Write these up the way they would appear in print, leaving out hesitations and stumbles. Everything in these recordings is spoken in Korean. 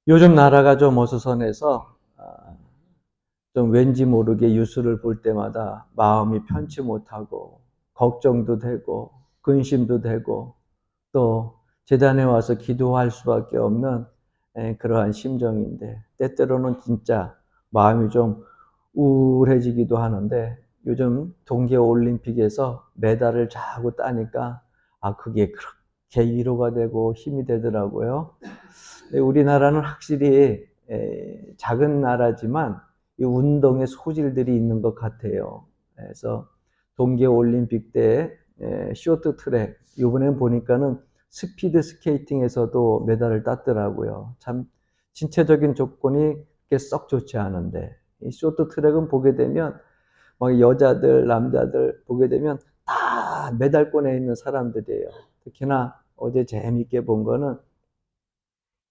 요즘 나라가 좀 어수선해서 좀 왠지 모르게 뉴스를 볼 때마다 마음이 편치 못하고 걱정도 되고 근심도 되고 또 재단에 와서 기도할 수밖에 없는 그러한 심정인데 때때로는 진짜 마음이 좀 우울해지기도 하는데 요즘 동계올림픽에서 메달을 자꾸 따니까 그게 그렇게 위로가 되고 힘이 되더라고요. 우리나라는 확실히 작은 나라지만 이 운동의 소질들이 있는 것 같아요. 그래서 동계올림픽 때 쇼트트랙 이번엔 보니까는 스피드 스케이팅에서도 메달을 땄더라고요. 참 신체적인 조건이 그렇게 썩 좋지 않은데 이 쇼트트랙은 보게 되면 막 여자들 남자들 보게 되면 다 메달권에 있는 사람들이에요. 특히나 어제 재미있게 본 거는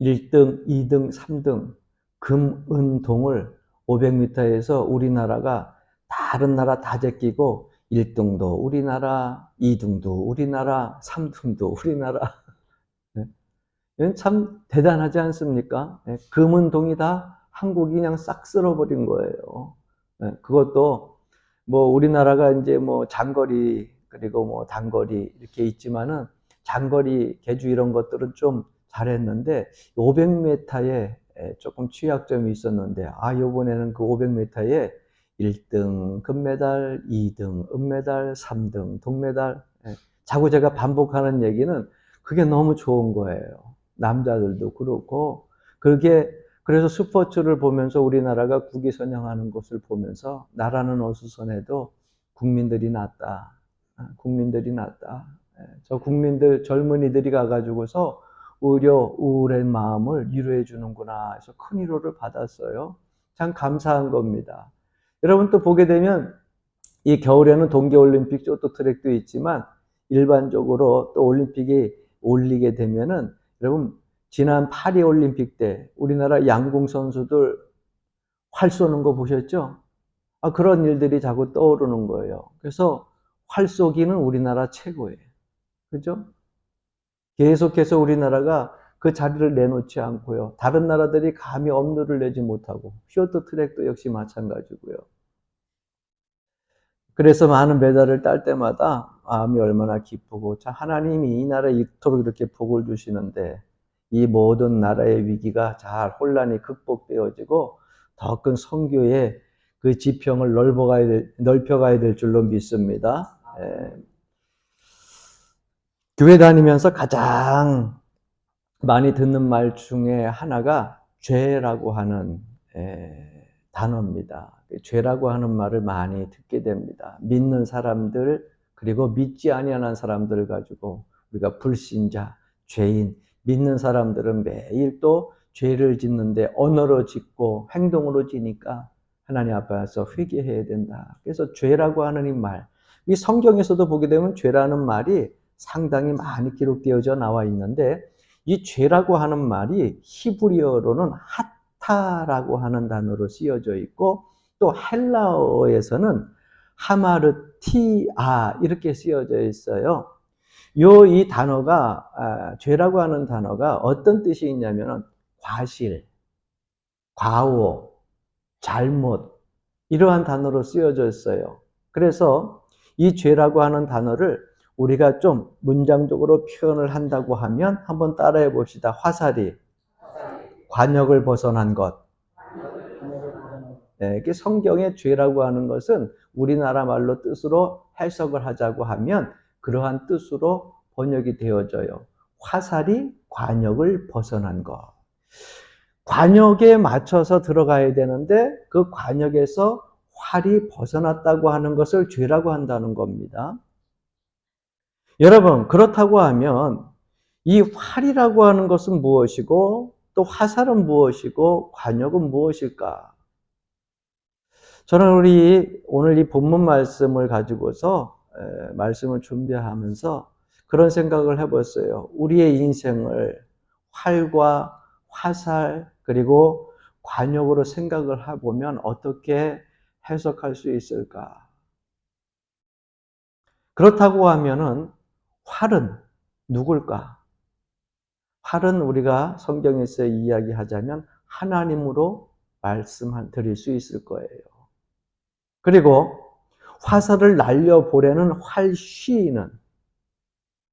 1등, 2등, 3등 금, 은, 동을 500m에서 우리나라가 다른 나라 다 제끼고 1등도 우리나라, 2등도 우리나라, 3등도 우리나라. 이건 참 대단하지 않습니까? 금은 동이 다 한국이 그냥 싹 쓸어버린 거예요. 그것도 뭐 우리나라가 이제 뭐 장거리 그리고 뭐 단거리 이렇게 있지만은 장거리 계주 이런 것들은 좀 잘했는데 500m에 조금 취약점이 있었는데 요번에는 그 500m에 1등 금메달, 2등 은메달, 3등 동메달. 자꾸 제가 반복하는 얘기는 그게 너무 좋은 거예요. 남자들도 그렇고 그게 그래서 스포츠를 보면서 우리나라가 국위선양하는 것을 보면서 나라는 어수선해도 국민들이 낫다. 국민들이 낫다. 저 국민들 젊은이들이 가가지고서 오히려 우울한 마음을 위로해 주는구나 해서 큰 위로를 받았어요. 참 감사한 겁니다. 여러분 또 보게 되면 이 겨울에는 동계올림픽 쇼트트랙도 있지만 일반적으로 또 올림픽이 올리게 되면은 여러분 지난 파리올림픽 때 우리나라 양궁 선수들 활 쏘는 거 보셨죠? 그런 일들이 자꾸 떠오르는 거예요. 그래서 활 쏘기는 우리나라 최고예요. 그죠? 계속해서 우리나라가 그 자리를 내놓지 않고요. 다른 나라들이 감히 엄두를 내지 못하고 쇼트트랙도 역시 마찬가지고요. 그래서 많은 메달을 딸 때마다 마음이 얼마나 기쁘고 참 하나님이 이 나라에 이토록 이렇게 복을 주시는데 이 모든 나라의 위기가 잘 혼란이 극복되어지고 더 큰 선교의 그 지평을 넓혀가야 될 줄로 믿습니다. 교회 다니면서 가장 많이 듣는 말 중에 하나가 죄라고 하는 단어입니다. 죄라고 하는 말을 많이 듣게 됩니다. 믿는 사람들 그리고 믿지 아니하는 사람들을 가지고 우리가 불신자, 죄인, 믿는 사람들은 매일 또 죄를 짓는데 언어로 짓고 행동으로 지니까 하나님 앞에서 회개해야 된다. 그래서 죄라고 하는 이 말, 이 성경에서도 보게 되면 죄라는 말이 상당히 많이 기록되어져 나와 있는데 이 죄라고 하는 말이 히브리어로는 하타라고 하는 단어로 쓰여져 있고 또 헬라어에서는 하마르티아 이렇게 쓰여져 있어요. 이 단어가 죄라고 하는 단어가 어떤 뜻이 있냐면은 과실, 과오, 잘못 이러한 단어로 쓰여져 있어요. 그래서 이 죄라고 하는 단어를 우리가 좀 문장적으로 표현을 한다고 하면 한번 따라해 봅시다. 화살이 관역을 벗어난 것. 네, 이게 성경의 죄라고 하는 것은 우리나라 말로 뜻으로 해석을 하자고 하면 그러한 뜻으로 번역이 되어져요. 화살이 관역을 벗어난 것. 관역에 맞춰서 들어가야 되는데 그 관역에서 활이 벗어났다고 하는 것을 죄라고 한다는 겁니다. 여러분, 그렇다고 하면 이 활이라고 하는 것은 무엇이고 또 화살은 무엇이고 관역은 무엇일까? 저는 오늘 이 본문 말씀을 가지고서 말씀을 준비하면서 그런 생각을 해봤어요. 우리의 인생을 활과 화살 그리고 관역으로 생각을 해보면 어떻게 해석할 수 있을까? 그렇다고 하면은 활은 누굴까? 활은 우리가 성경에서 이야기하자면 하나님으로 드릴 수 있을 거예요. 그리고 화살을 날려보내는 활쉬는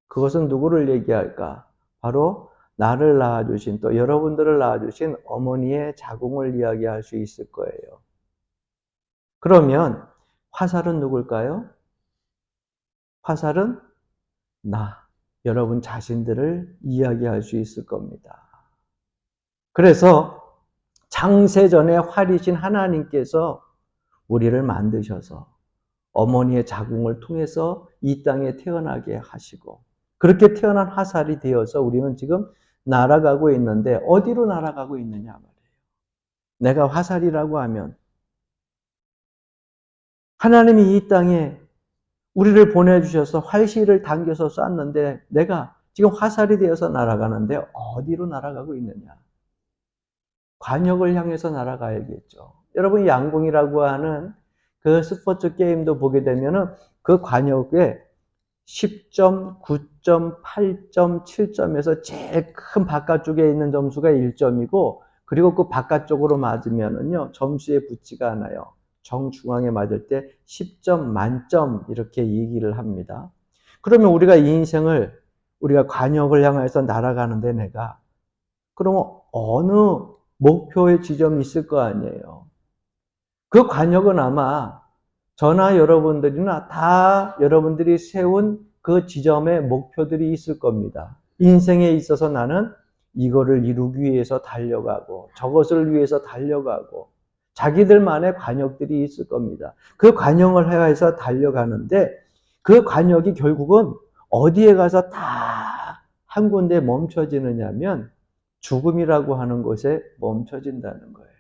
그것은 누구를 얘기할까? 바로 나를 낳아주신 또 여러분들을 낳아주신 어머니의 자궁을 이야기할 수 있을 거예요. 그러면 화살은 누굴까요? 화살은 여러분 자신들을 이야기할 수 있을 겁니다. 그래서 창세전에 활이신 하나님께서 우리를 만드셔서 어머니의 자궁을 통해서 이 땅에 태어나게 하시고 그렇게 태어난 화살이 되어서 우리는 지금 날아가고 있는데 어디로 날아가고 있느냐 말이에요. 내가 화살이라고 하면 하나님이 이 땅에 우리를 보내주셔서 활시를 당겨서 쐈는데 내가 지금 화살이 되어서 날아가는데 어디로 날아가고 있느냐? 관역을 향해서 날아가야겠죠. 여러분 양궁이라고 하는 그 스포츠 게임도 보게 되면은 그 관역에 10점, 9점, 8점, 7점에서 제일 큰 바깥쪽에 있는 점수가 1점이고 그리고 그 바깥쪽으로 맞으면은요 점수에 붙지가 않아요. 정중앙에 맞을 때 10점 만점 이렇게 얘기를 합니다. 그러면 우리가 이 인생을 우리가 관역을 향해서 날아가는데 내가 그러면 어느 목표의 지점이 있을 거 아니에요. 그 관역은 아마 저나 여러분들이나 다 여러분들이 세운 그 지점의 목표들이 있을 겁니다. 인생에 있어서 나는 이거를 이루기 위해서 달려가고 저것을 위해서 달려가고 자기들만의 관역들이 있을 겁니다. 그 관역을 향해서 달려가는데 그 관역이 결국은 어디에 가서 다 한 군데 멈춰지느냐면 죽음이라고 하는 곳에 멈춰진다는 거예요.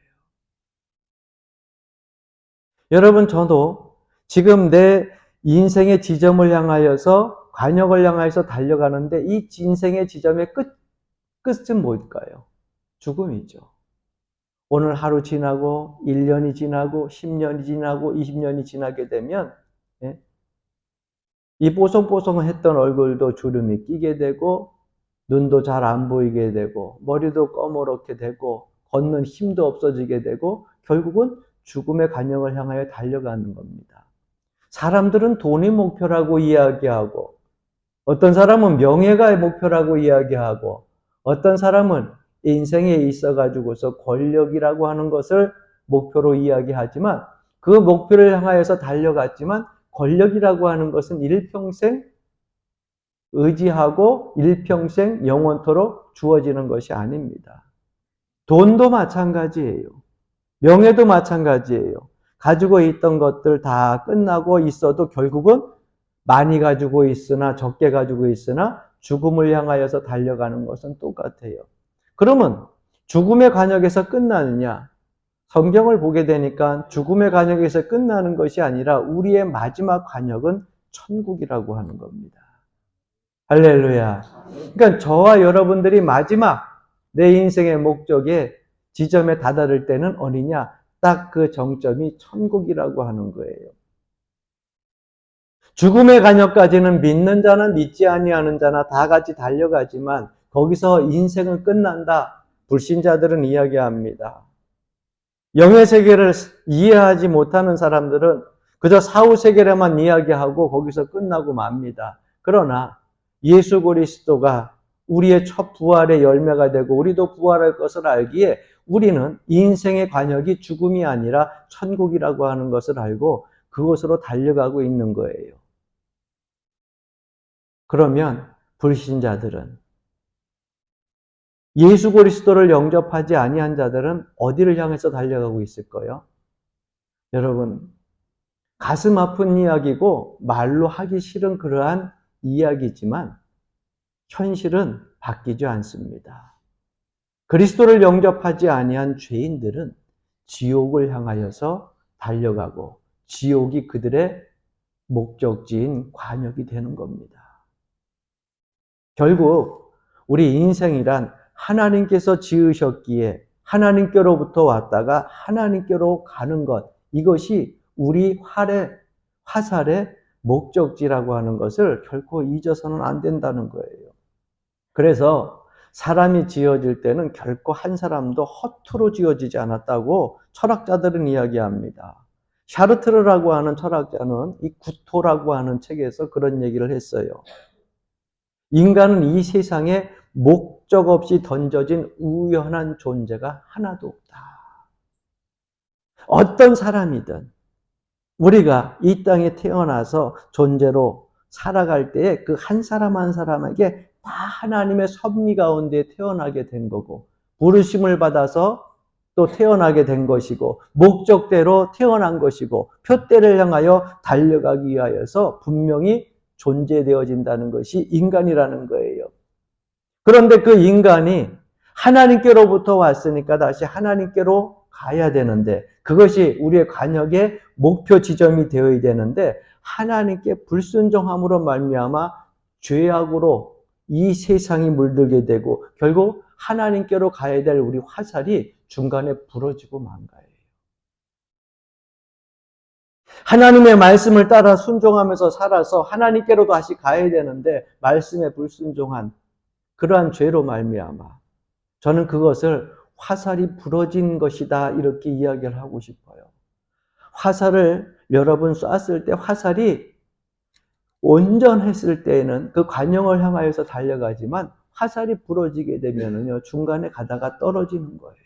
여러분 저도 지금 내 인생의 지점을 향하여서 관역을 향하여서 달려가는데 이 인생의 지점의 끝은 뭘까요? 죽음이죠. 오늘 하루 지나고 1년이 지나고 10년이 지나고 20년이 지나게 되면 이 뽀송뽀송했던 얼굴도 주름이 끼게 되고 눈도 잘 안 보이게 되고 머리도 꺼머렇게 되고 걷는 힘도 없어지게 되고 결국은 죽음의 관역을 향하여 달려가는 겁니다. 사람들은 돈이 목표라고 이야기하고 어떤 사람은 명예가 목표라고 이야기하고 어떤 사람은 인생에 있어가지고서 권력이라고 하는 것을 목표로 이야기하지만 그 목표를 향하여서 달려갔지만 권력이라고 하는 것은 일평생 의지하고 일평생 영원토록 주어지는 것이 아닙니다. 돈도 마찬가지예요. 명예도 마찬가지예요. 가지고 있던 것들 다 끝나고 있어도 결국은 많이 가지고 있으나 적게 가지고 있으나 죽음을 향하여서 달려가는 것은 똑같아요. 그러면 죽음의 관역에서 끝나느냐? 성경을 보게 되니까 죽음의 관역에서 끝나는 것이 아니라 우리의 마지막 관역은 천국이라고 하는 겁니다. 할렐루야. 그러니까 저와 여러분들이 마지막 내 인생의 목적에 지점에 다다를 때는 어디냐? 딱 그 정점이 천국이라고 하는 거예요. 죽음의 관역까지는 믿는 자나 믿지 아니하는 자나 다 같이 달려가지만 거기서 인생은 끝난다. 불신자들은 이야기합니다. 영의 세계를 이해하지 못하는 사람들은 그저 사후 세계로만 이야기하고 거기서 끝나고 맙니다. 그러나 예수 그리스도가 우리의 첫 부활의 열매가 되고 우리도 부활할 것을 알기에 우리는 인생의 관역이 죽음이 아니라 천국이라고 하는 것을 알고 그곳으로 달려가고 있는 거예요. 그러면 불신자들은 예수 그리스도를 영접하지 아니한 자들은 어디를 향해서 달려가고 있을까요? 여러분, 가슴 아픈 이야기고 말로 하기 싫은 그러한 이야기지만 현실은 바뀌지 않습니다. 그리스도를 영접하지 아니한 죄인들은 지옥을 향하여서 달려가고 지옥이 그들의 목적지인 관역이 되는 겁니다. 결국 우리 인생이란 하나님께서 지으셨기에 하나님께로부터 왔다가 하나님께로 가는 것, 이것이 우리 화살의 목적지라고 하는 것을 결코 잊어서는 안 된다는 거예요. 그래서 사람이 지어질 때는 결코 한 사람도 허투루 지어지지 않았다고 철학자들은 이야기합니다. 샤르트르라고 하는 철학자는 이 구토라고 하는 책에서 그런 얘기를 했어요. 인간은 이 세상에 목적 없이 던져진 우연한 존재가 하나도 없다. 어떤 사람이든 우리가 이 땅에 태어나서 존재로 살아갈 때에 그 한 사람 한 사람에게 다 하나님의 섭리 가운데 태어나게 된 거고, 부르심을 받아서 또 태어나게 된 것이고, 목적대로 태어난 것이고, 표대를 향하여 달려가기 위하여서 분명히 존재되어진다는 것이 인간이라는 거예요. 그런데 그 인간이 하나님께로부터 왔으니까 다시 하나님께로 가야 되는데, 그것이 우리의 관역의 목표 지점이 되어야 되는데, 하나님께 불순종함으로 말미암아 죄악으로 이 세상이 물들게 되고 결국 하나님께로 가야 될 우리 화살이 중간에 부러지고 만 거예요. 하나님의 말씀을 따라 순종하면서 살아서 하나님께로 다시 가야 되는데 말씀에 불순종한 그러한 죄로 말미암아 저는 그것을 화살이 부러진 것이다 이렇게 이야기를 하고 싶어요. 화살을 여러분 쐈을 때 화살이 온전했을 때에는 그 관용을 향하여서 달려가지만 화살이 부러지게 되면은요 중간에 가다가 떨어지는 거예요.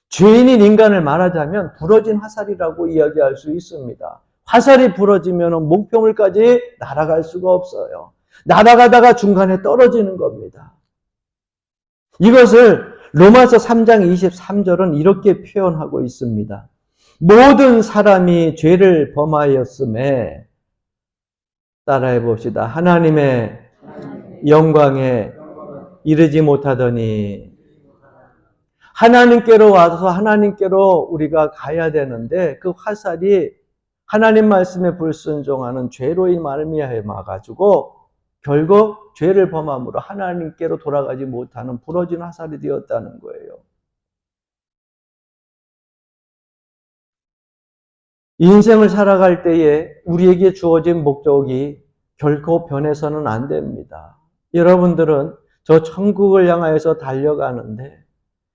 죄인인 인간을 말하자면 부러진 화살이라고 이야기할 수 있습니다. 화살이 부러지면 목표물까지 날아갈 수가 없어요. 날아가다가 중간에 떨어지는 겁니다. 이것을 로마서 3장 23절은 이렇게 표현하고 있습니다. 모든 사람이 죄를 범하였음에 따라해 봅시다. 하나님의 영광에 이르지 못하더니 하나님께로 와서 하나님께로 우리가 가야 되는데 그 화살이 하나님 말씀에 불순종하는 죄로 말미암아 가지고 결국 죄를 범함으로 하나님께로 돌아가지 못하는 부러진 화살이 되었다는 거예요. 인생을 살아갈 때에 우리에게 주어진 목적이 결코 변해서는 안 됩니다. 여러분들은 저 천국을 향하여서 달려가는데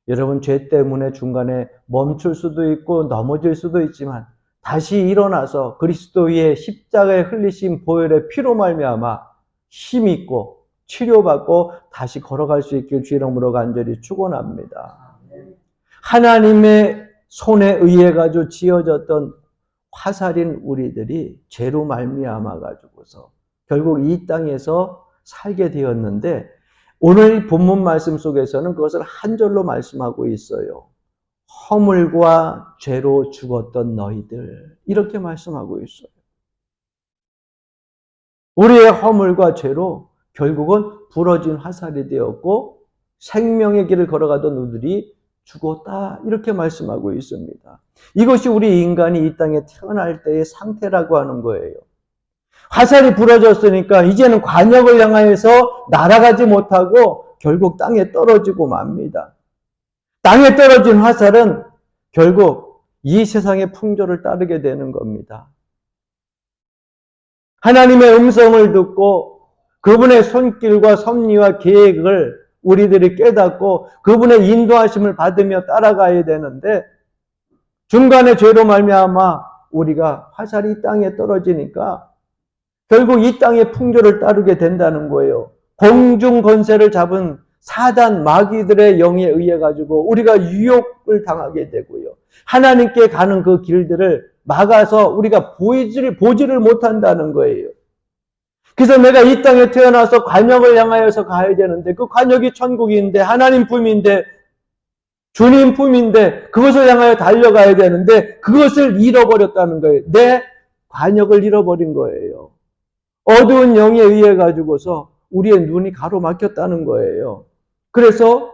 여러분 죄 때문에 중간에 멈출 수도 있고 넘어질 수도 있지만 다시 일어나서 그리스도의 십자가에 흘리신 보혈의 피로 말미암아 힘있고 치료받고 다시 걸어갈 수 있길 주 이름으로 간절히 축원합니다. 하나님의 손에 의해 가지고 지어졌던 화살인 우리들이 죄로 말미암아 가지고서 결국 이 땅에서 살게 되었는데 오늘 본문 말씀 속에서는 그것을 한 절로 말씀하고 있어요. 허물과 죄로 죽었던 너희들 이렇게 말씀하고 있어요. 우리의 허물과 죄로 결국은 부러진 화살이 되었고 생명의 길을 걸어가던 우리들이 죽었다 이렇게 말씀하고 있습니다. 이것이 우리 인간이 이 땅에 태어날 때의 상태라고 하는 거예요. 화살이 부러졌으니까 이제는 관역을 향하여서 날아가지 못하고 결국 땅에 떨어지고 맙니다. 땅에 떨어진 화살은 결국 이 세상의 풍조를 따르게 되는 겁니다. 하나님의 음성을 듣고 그분의 손길과 섭리와 계획을 우리들이 깨닫고 그분의 인도하심을 받으며 따라가야 되는데 중간에 죄로 말미암아 우리가 화살이 땅에 떨어지니까 결국 이 땅의 풍조를 따르게 된다는 거예요. 공중 권세를 잡은 사단 마귀들의 영에 의해 가지고 우리가 유혹을 당하게 되고요. 하나님께 가는 그 길들을 막아서 우리가 보지를 못한다는 거예요. 그래서 내가 이 땅에 태어나서 관역을 향하여서 가야 되는데 그 관역이 천국인데 하나님 품인데 주님 품인데 그것을 향하여 달려가야 되는데 그것을 잃어버렸다는 거예요. 내 관역을 잃어버린 거예요. 어두운 영에 의해 가지고서 우리의 눈이 가로막혔다는 거예요. 그래서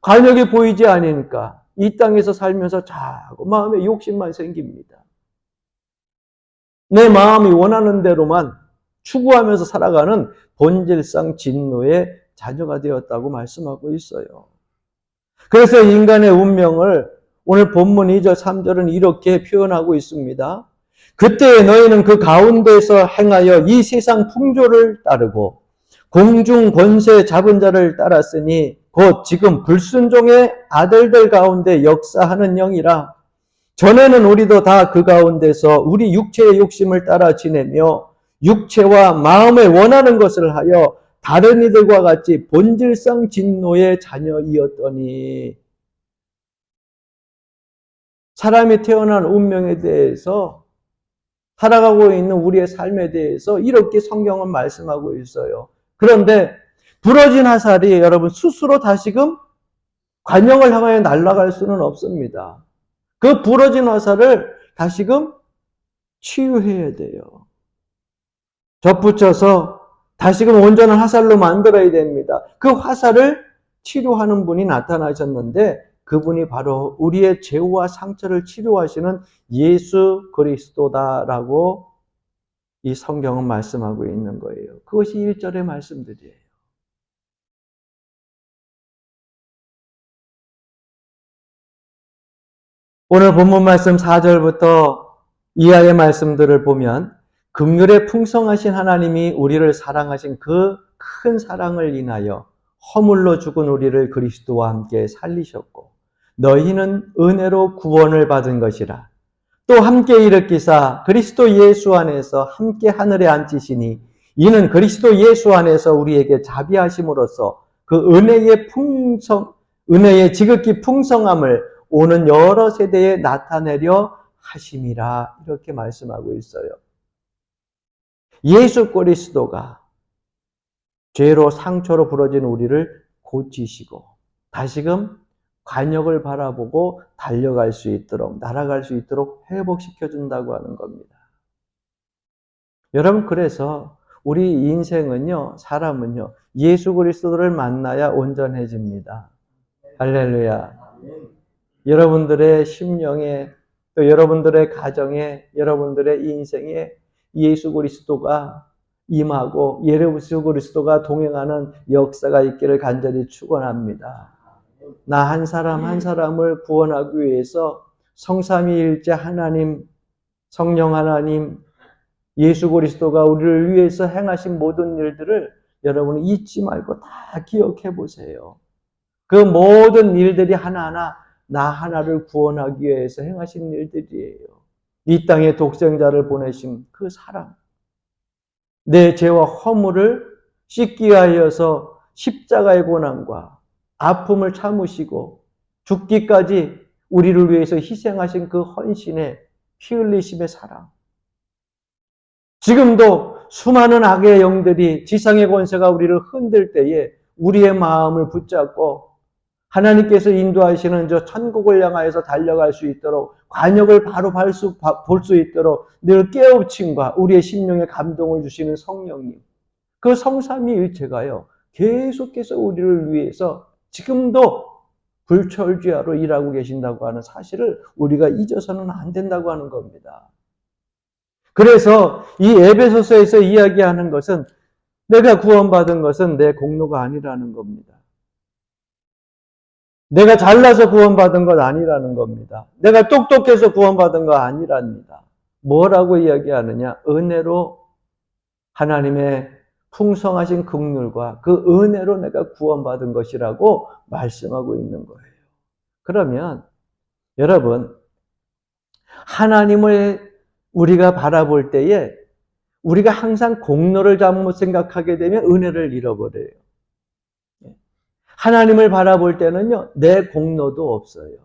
관역이 보이지 않으니까 이 땅에서 살면서 자꾸 마음에 욕심만 생깁니다. 내 마음이 원하는 대로만 추구하면서 살아가는 본질상 진노의 자녀가 되었다고 말씀하고 있어요. 그래서 인간의 운명을 오늘 본문 2절 3절은 이렇게 표현하고 있습니다. 그때 너희는 그 가운데서 행하여 이 세상 풍조를 따르고 공중 권세 잡은 자를 따랐으니 곧 지금 불순종의 아들들 가운데 역사하는 영이라. 전에는 우리도 다 그 가운데서 우리 육체의 욕심을 따라 지내며 육체와 마음에 원하는 것을 하여 다른 이들과 같이 본질상 진노의 자녀이었더니. 사람이 태어난 운명에 대해서, 살아가고 있는 우리의 삶에 대해서 이렇게 성경은 말씀하고 있어요. 그런데 부러진 화살이 여러분 스스로 다시금 관영을 향하여 날아갈 수는 없습니다. 그 부러진 화살을 다시금 치유해야 돼요. 덧붙여서 다시금 온전한 화살로 만들어야 됩니다. 그 화살을 치료하는 분이 나타나셨는데 그분이 바로 우리의 죄와 상처를 치료하시는 예수 그리스도다라고 이 성경은 말씀하고 있는 거예요. 그것이 1절의 말씀들이에요. 오늘 본문 말씀 4절부터 이하의 말씀들을 보면 긍휼에 풍성하신 하나님이 우리를 사랑하신 그 큰 사랑을 인하여 허물로 죽은 우리를 그리스도와 함께 살리셨고 너희는 은혜로 구원을 받은 것이라. 또 함께 일으키사 그리스도 예수 안에서 함께 하늘에 앉히시니 이는 그리스도 예수 안에서 우리에게 자비하심으로써 그 은혜의 지극히 풍성함을 오는 여러 세대에 나타내려 하심이라. 이렇게 말씀하고 있어요. 예수 그리스도가 죄로 상처로 부러진 우리를 고치시고 다시금 관역을 바라보고 달려갈 수 있도록, 날아갈 수 있도록 회복시켜준다고 하는 겁니다. 여러분, 그래서 우리 인생은요, 사람은요, 예수 그리스도를 만나야 온전해집니다. 할렐루야. 여러분들의 심령에, 또 여러분들의 가정에, 여러분들의 인생에 예수 그리스도가 임하고 예수 그리스도가 동행하는 역사가 있기를 간절히 축원합니다. 나 한 사람 한 사람을 구원하기 위해서 성삼위일체 하나님, 성령 하나님, 예수 그리스도가 우리를 위해서 행하신 모든 일들을 여러분은 잊지 말고 다 기억해 보세요. 그 모든 일들이 하나하나 나 하나를 구원하기 위해서 행하신 일들이에요. 이 땅에 독생자를 보내신 그 사랑, 내 죄와 허물을 씻기 위하여서 십자가의 고난과 아픔을 참으시고 죽기까지 우리를 위해서 희생하신 그 헌신의 피 흘리심의 사랑. 지금도 수많은 악의 영들이 지상의 권세가 우리를 흔들 때에 우리의 마음을 붙잡고 하나님께서 인도하시는 저 천국을 향하여서 달려갈 수 있도록 관역을 바로 볼 수 있도록 늘 깨우침과 우리의 심령에 감동을 주시는 성령님, 그 성삼위일체가요 계속해서 우리를 위해서 지금도 불철주야로 일하고 계신다고 하는 사실을 우리가 잊어서는 안 된다고 하는 겁니다. 그래서 이 에베소서에서 이야기하는 것은 내가 구원받은 것은 내 공로가 아니라는 겁니다. 내가 잘나서 구원받은 것 아니라는 겁니다. 내가 똑똑해서 구원받은 거 아니랍니다. 뭐라고 이야기하느냐? 은혜로 하나님의 풍성하신 긍휼과 그 은혜로 내가 구원받은 것이라고 말씀하고 있는 거예요. 그러면 여러분, 하나님을 우리가 바라볼 때에 우리가 항상 공로를 잘못 생각하게 되면 은혜를 잃어버려요. 하나님을 바라볼 때는요, 내 공로도 없어요.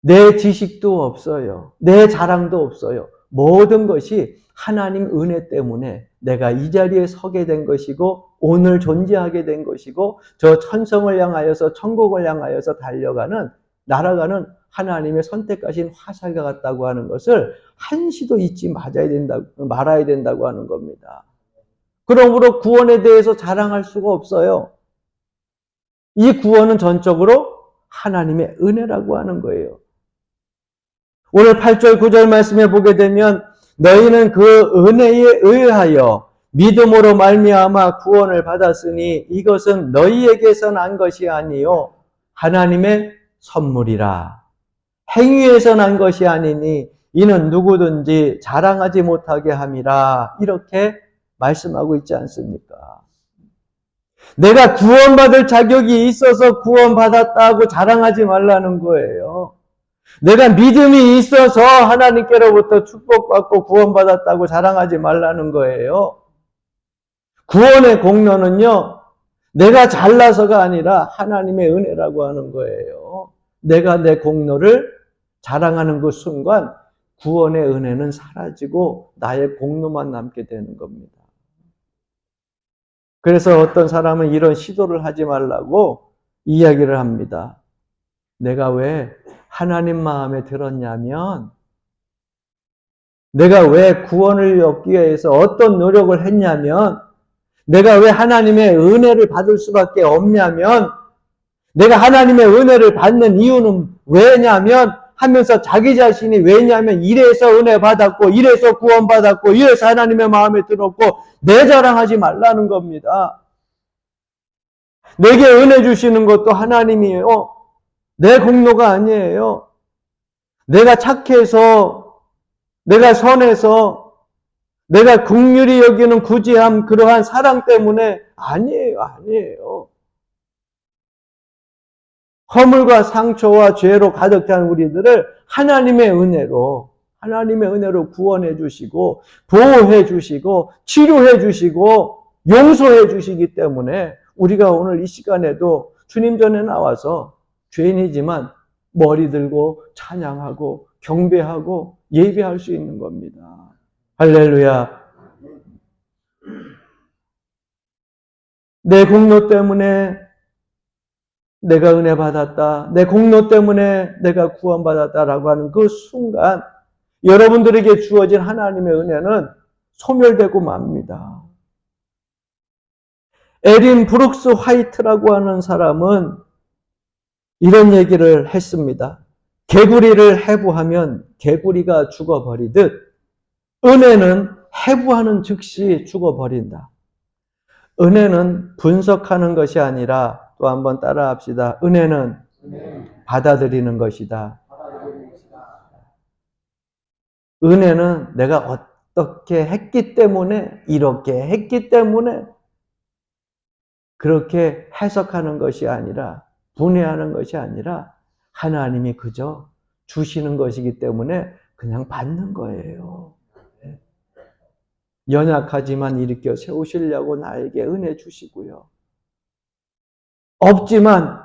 내 지식도 없어요. 내 자랑도 없어요. 모든 것이 하나님 은혜 때문에 내가 이 자리에 서게 된 것이고 오늘 존재하게 된 것이고 저 천성을 향하여서 천국을 향하여서 날아가는 하나님의 선택하신 화살과 같다고 하는 것을 한시도 잊지 말아야 된다고 하는 겁니다. 그러므로 구원에 대해서 자랑할 수가 없어요. 이 구원은 전적으로 하나님의 은혜라고 하는 거예요. 오늘 8절 9절 말씀에 보게 되면 너희는 그 은혜에 의하여 믿음으로 말미암아 구원을 받았으니 이것은 너희에게서 난 것이 아니요 하나님의 선물이라. 행위에서 난 것이 아니니 이는 누구든지 자랑하지 못하게 함이라. 이렇게 말씀하고 있지 않습니까? 내가 구원받을 자격이 있어서 구원받았다고 자랑하지 말라는 거예요. 내가 믿음이 있어서 하나님께로부터 축복받고 구원받았다고 자랑하지 말라는 거예요. 구원의 공로는요, 내가 잘나서가 아니라 하나님의 은혜라고 하는 거예요. 내가 내 공로를 자랑하는 그 순간 구원의 은혜는 사라지고 나의 공로만 남게 되는 겁니다. 그래서 어떤 사람은 이런 시도를 하지 말라고 이야기를 합니다. 내가 왜 하나님 마음에 들었냐면, 내가 왜 구원을 얻기 위해서 어떤 노력을 했냐면, 내가 왜 하나님의 은혜를 받을 수밖에 없냐면, 내가 하나님의 은혜를 받는 이유는 왜냐면 하면서 자기 자신이 왜냐면 이래서 은혜 받았고 이래서 구원받았고 이래서 하나님의 마음에 들었고 내 자랑하지 말라는 겁니다. 내게 은혜 주시는 것도 하나님이에요. 내 공로가 아니에요. 내가 착해서, 내가 선해서, 내가 긍휼히 여기는 구제함 그러한 사랑 때문에 아니에요. 허물과 상처와 죄로 가득 찬 우리들을 하나님의 은혜로 구원해 주시고 보호해 주시고 치료해 주시고 용서해 주시기 때문에 우리가 오늘 이 시간에도 주님 전에 나와서 죄인이지만 머리 들고 찬양하고 경배하고 예배할 수 있는 겁니다. 할렐루야. 내 공로 때문에 내가 은혜 받았다, 내 공로 때문에 내가 구원받았다라고 하는 그 순간 여러분들에게 주어진 하나님의 은혜는 소멸되고 맙니다. 에린 브룩스 화이트라고 하는 사람은 이런 얘기를 했습니다. 개구리를 해부하면 개구리가 죽어버리듯 은혜는 해부하는 즉시 죽어버린다. 은혜는 분석하는 것이 아니라, 또 한번 따라 합시다. 은혜는 받아들이는 것이다. 은혜는 내가 어떻게 했기 때문에, 이렇게 했기 때문에 그렇게 해석하는 것이 아니라, 분해하는 것이 아니라 하나님이 그저 주시는 것이기 때문에 그냥 받는 거예요. 연약하지만 일으켜 세우시려고 나에게 은혜 주시고요. 없지만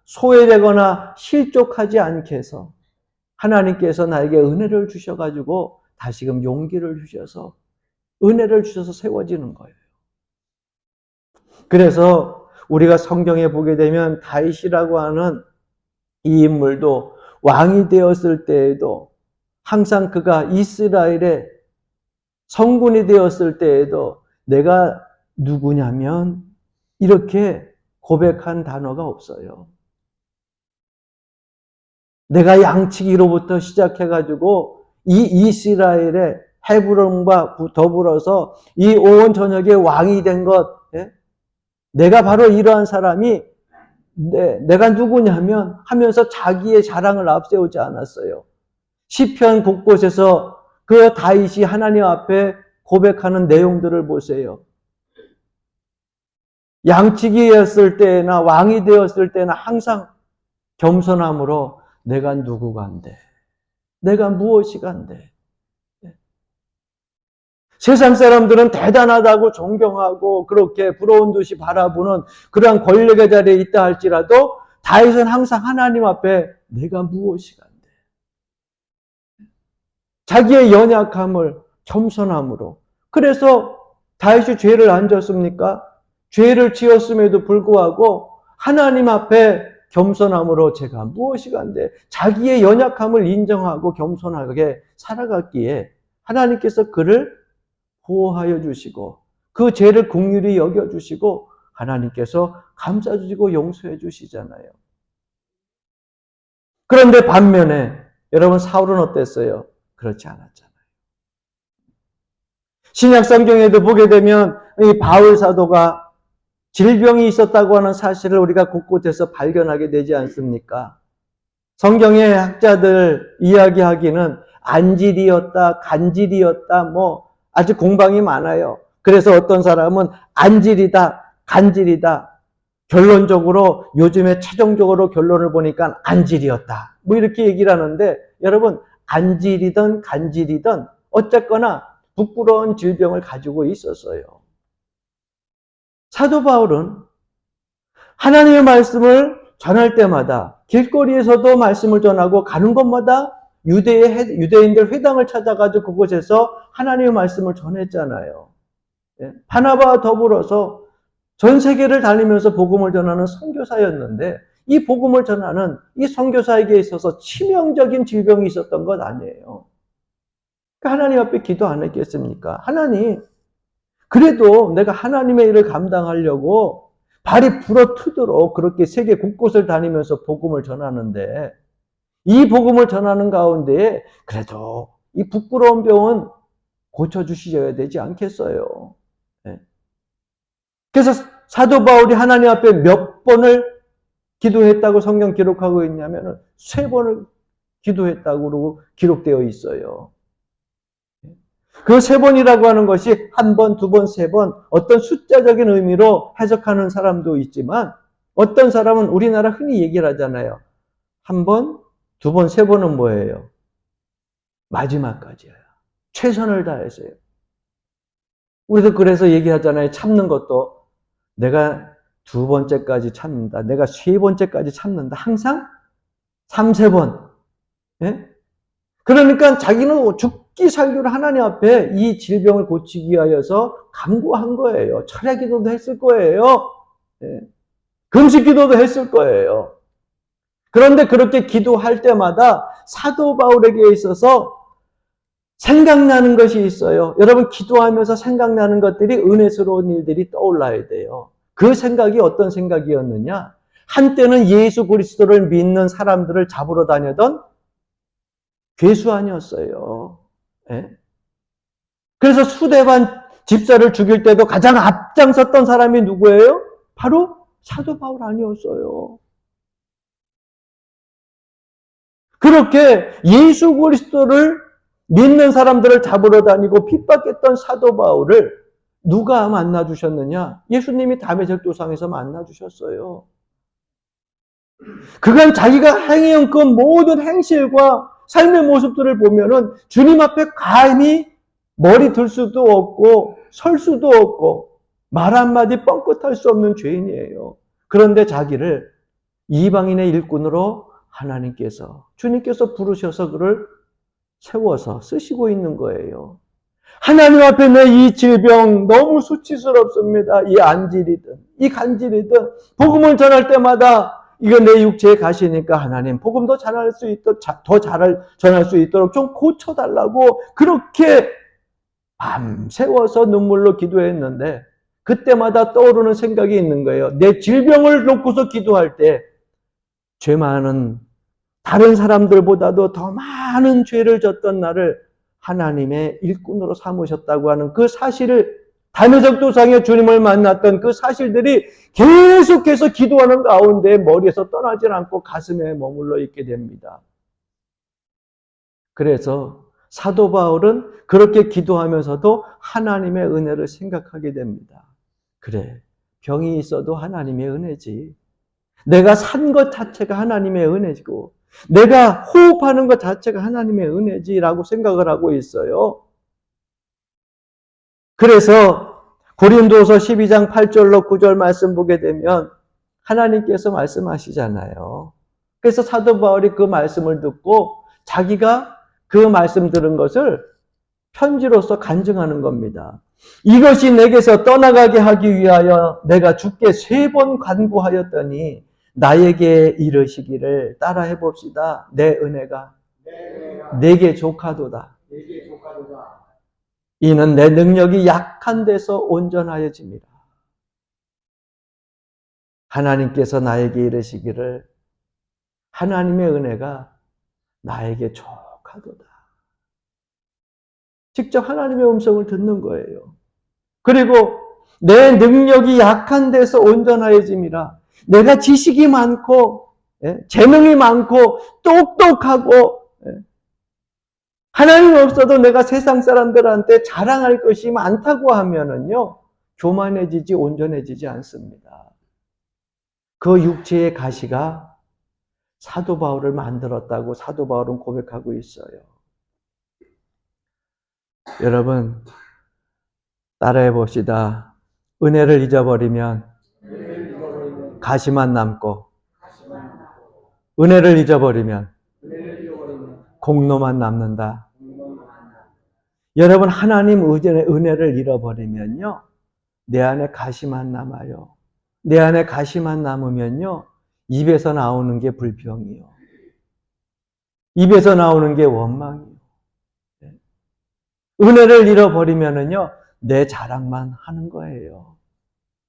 소외되거나 실족하지 않게 해서 하나님께서 나에게 은혜를 주셔가지고 다시금 용기를 주셔서 은혜를 주셔서 세워지는 거예요. 그래서 우리가 성경에 보게 되면 다윗이라고 하는 이 인물도 왕이 되었을 때에도 항상 그가 이스라엘의 성군이 되었을 때에도 내가 누구냐면 이렇게 고백한 단어가 없어요. 내가 양치기로부터 시작해가지고 이 이스라엘의 헤브론과 더불어서 이 온 전역의 왕이 된 것, 내가 바로 이러한 사람이 내가 누구냐면 하면서 자기의 자랑을 앞세우지 않았어요. 시편 곳곳에서 그 다윗이 하나님 앞에 고백하는 내용들을 보세요. 양치기였을 때나 왕이 되었을 때나 항상 겸손함으로 내가 누구간데, 내가 무엇이간데. 세상 사람들은 대단하다고 존경하고 그렇게 부러운 듯이 바라보는 그러한 권력의 자리에 있다 할지라도 다윗은 항상 하나님 앞에 내가 무엇이간데. 자기의 연약함을 겸손함으로. 그래서 다윗이 죄를 안 졌습니까? 죄를 지었음에도 불구하고 하나님 앞에 겸손함으로 제가 무엇이간데 자기의 연약함을 인정하고 겸손하게 살아갔기에 하나님께서 그를 보호하여 주시고 그 죄를 긍휼히 여겨주시고 하나님께서 감싸주시고 용서해 주시잖아요. 그런데 반면에 여러분 사울은 어땠어요? 그렇지 않았잖아요. 신약 성경에도 보게 되면 이 바울 사도가 질병이 있었다고 하는 사실을 우리가 곳곳에서 발견하게 되지 않습니까? 성경의 학자들 이야기하기는 안질이었다, 간질이었다, 아주 공방이 많아요. 그래서 어떤 사람은 안질이다, 간질이다. 결론적으로 요즘에 최종적으로 결론을 보니까 안질이었다. 뭐 이렇게 얘기를 하는데 여러분 안질이든 간질이든 어쨌거나 부끄러운 질병을 가지고 있었어요. 사도 바울은 하나님의 말씀을 전할 때마다 길거리에서도 말씀을 전하고 가는 곳마다 유대인들 회당을 찾아가지고 그곳에서 하나님의 말씀을 전했잖아요. 바나바와 더불어서 전 세계를 다니면서 복음을 전하는 선교사였는데 이 복음을 전하는 이 선교사에게 있어서 치명적인 질병이 있었던 것 아니에요. 그러니까 하나님 앞에 기도 안 했겠습니까? 하나님, 그래도 내가 하나님의 일을 감당하려고 발이 부러뜨도록 그렇게 세계 곳곳을 다니면서 복음을 전하는데 이 복음을 전하는 가운데 그래도 이 부끄러운 병은 고쳐주셔야 되지 않겠어요? 네. 그래서 사도 바울이 하나님 앞에 몇 번을 기도했다고 성경 기록하고 있냐면 3번을 기도했다고 그러고 기록되어 있어요. 그 3번이라고 하는 것이 1번, 2번, 3번 어떤 숫자적인 의미로 해석하는 사람도 있지만 어떤 사람은 우리나라 흔히 얘기를 하잖아요. 1번, 2번, 3번은 뭐예요? 마지막까지예요. 최선을 다해서요. 우리도 그래서 얘기하잖아요. 참는 것도 내가 2번째까지 참는다. 내가 3번째까지 참는다. 항상 3, 4번. 예? 그러니까 자기는 죽기 살기로 하나님 앞에 이 질병을 고치기 위하여서 간구한 거예요. 철야 기도도 했을 거예요. 예. 금식 기도도 했을 거예요. 그런데 그렇게 기도할 때마다 사도 바울에게 있어서 생각나는 것이 있어요. 여러분 기도하면서 생각나는 것들이 은혜스러운 일들이 떠올라야 돼요. 그 생각이 어떤 생각이었느냐? 한때는 예수 그리스도를 믿는 사람들을 잡으러 다니던 괴수아니었어요. 예? 그래서 수데반 집사를 죽일 때도 가장 앞장섰던 사람이 누구예요? 바로 사도 바울 아니었어요. 그렇게 예수 그리스도를 믿는 사람들을 잡으러 다니고 핍박했던 사도 바울을 누가 만나주셨느냐? 예수님이 다메섹 도상에서 만나주셨어요. 그간 자기가 행해온 그 모든 행실과 삶의 모습들을 보면은 주님 앞에 감히 머리 들 수도 없고 설 수도 없고 말 한마디 뻥끗할 수 없는 죄인이에요. 그런데 자기를 이방인의 일꾼으로 주님께서 부르셔서 그를 세워서 쓰시고 있는 거예요. 하나님 앞에 내 이 질병 너무 수치스럽습니다. 이 안질이든 이 간질이든 복음을 전할 때마다 이거 내 육체에 가시니까 하나님 복음 더 전할 수 있도록 좀 고쳐달라고 그렇게 밤새워서 눈물로 기도했는데 그때마다 떠오르는 생각이 있는 거예요. 내 질병을 놓고서 기도할 때 죄 많은 다른 사람들보다도 더 많은 죄를 졌던 나를 하나님의 일꾼으로 삼으셨다고 하는 그 사실을 다메섹 도상에 주님을 만났던 그 사실들이 계속해서 기도하는 가운데 머리에서 떠나질 않고 가슴에 머물러 있게 됩니다. 그래서 사도 바울은 그렇게 기도하면서도 하나님의 은혜를 생각하게 됩니다. 그래, 병이 있어도 하나님의 은혜지. 내가 산 것 자체가 하나님의 은혜지고 내가 호흡하는 것 자체가 하나님의 은혜지라고 생각을 하고 있어요. 그래서 고린도서 12장 8절로 9절 말씀 보게 되면 하나님께서 말씀하시잖아요. 그래서 사도 바울이 그 말씀을 듣고 자기가 그 말씀 들은 것을 편지로서 간증하는 겁니다. 이것이 내게서 떠나가게 하기 위하여 내가 주께 3번 간구하였더니 나에게 이르시기를 따라해 봅시다. 내 은혜가 내게 족하도다. 이는 내 능력이 약한 데서 온전하여집니다. 하나님께서 나에게 이르시기를 하나님의 은혜가 나에게 족하도다. 직접 하나님의 음성을 듣는 거예요. 그리고 내 능력이 약한 데서 온전하여짐이라. 내가 지식이 많고 재능이 많고 똑똑하고 하나님 없어도 내가 세상 사람들한테 자랑할 것이 많다고 하면은요, 교만해지지 온전해지지 않습니다. 그 육체의 가시가 사도 바울을 만들었다고 사도 바울은 고백하고 있어요. 여러분, 따라해 봅시다. 은혜를 잊어버리면 가시만 남고, 은혜를 잊어버리면 공로만 남는다. 여러분, 하나님 은혜를 잃어버리면요, 내 안에 가시만 남아요. 내 안에 가시만 남으면요, 입에서 나오는 게 불평이요. 입에서 나오는 게 원망이요. 은혜를 잃어버리면은요, 내 자랑만 하는 거예요.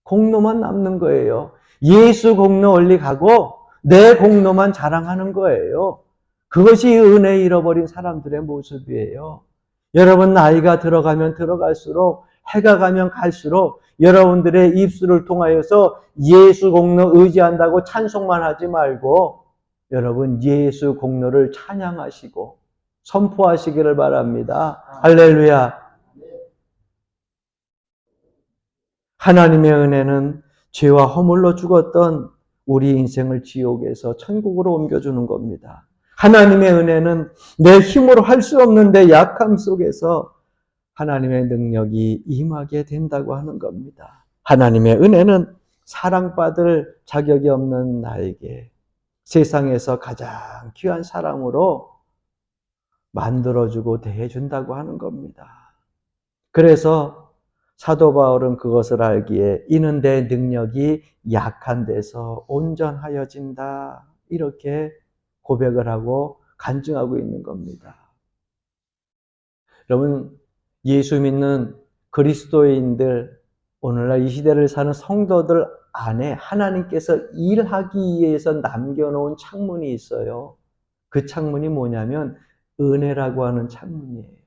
공로만 남는 거예요. 예수 공로 올리가고 내 공로만 자랑하는 거예요. 그것이 은혜 잃어버린 사람들의 모습이에요. 여러분, 나이가 들어가면 들어갈수록, 해가 가면 갈수록 여러분들의 입술을 통하여서 예수 공로 의지한다고 찬송만 하지 말고 여러분 예수 공로를 찬양하시고 선포하시기를 바랍니다. 할렐루야. 하나님의 은혜는 죄와 허물로 죽었던 우리 인생을 지옥에서 천국으로 옮겨주는 겁니다. 하나님의 은혜는 내 힘으로 할 수 없는 내 약함 속에서 하나님의 능력이 임하게 된다고 하는 겁니다. 하나님의 은혜는 사랑받을 자격이 없는 나에게 세상에서 가장 귀한 사람으로 만들어주고 대해준다고 하는 겁니다. 그래서 사도 바울은 그것을 알기에 이는 내 능력이 약한 데서 온전하여진다. 이렇게 고백을 하고 간증하고 있는 겁니다. 여러분, 예수 믿는 그리스도인들, 오늘날 이 시대를 사는 성도들 안에 하나님께서 일하기 위해서 남겨놓은 창문이 있어요. 그 창문이 뭐냐면 은혜라고 하는 창문이에요.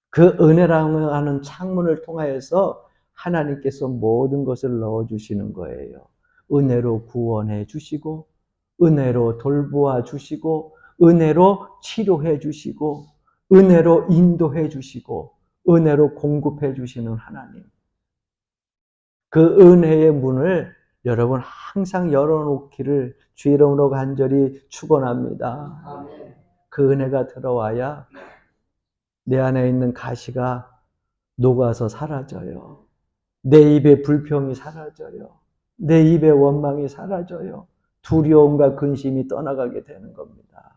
그 은혜라고 하는 창문을 통하여서 하나님께서 모든 것을 넣어주시는 거예요. 은혜로 구원해 주시고, 은혜로 돌보아 주시고, 은혜로 치료해 주시고, 은혜로 인도해 주시고, 은혜로 공급해 주시는 하나님. 그 은혜의 문을 여러분 항상 열어놓기를 주 이름으로 간절히 축원합니다. 그 은혜가 들어와야 내 안에 있는 가시가 녹아서 사라져요. 내 입의 불평이 사라져요. 내 입의 원망이 사라져요. 두려움과 근심이 떠나가게 되는 겁니다.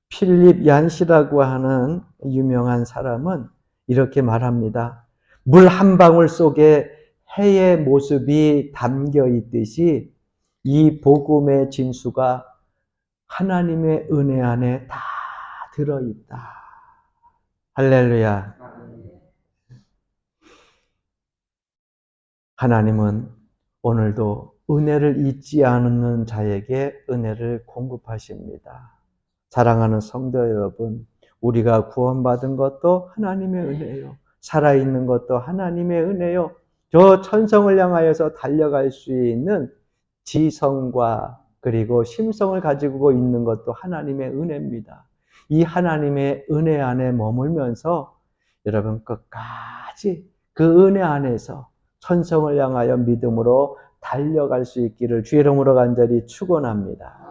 필립 얀시라고 하는 유명한 사람은 이렇게 말합니다. 물 한 방울 속에 해의 모습이 담겨 있듯이 이 복음의 진수가 하나님의 은혜 안에 다 들어있다. 할렐루야. 하나님은 오늘도 은혜를 잊지 않는 자에게 은혜를 공급하십니다. 사랑하는 성도 여러분, 우리가 구원받은 것도 하나님의 은혜요. 살아있는 것도 하나님의 은혜요. 저 천성을 향하여서 달려갈 수 있는 지성과 그리고 심성을 가지고 있는 것도 하나님의 은혜입니다. 이 하나님의 은혜 안에 머물면서 여러분 끝까지 그 은혜 안에서 천성을 향하여 믿음으로 달려갈 수 있기를 주의 이름으로 간절히 축원합니다.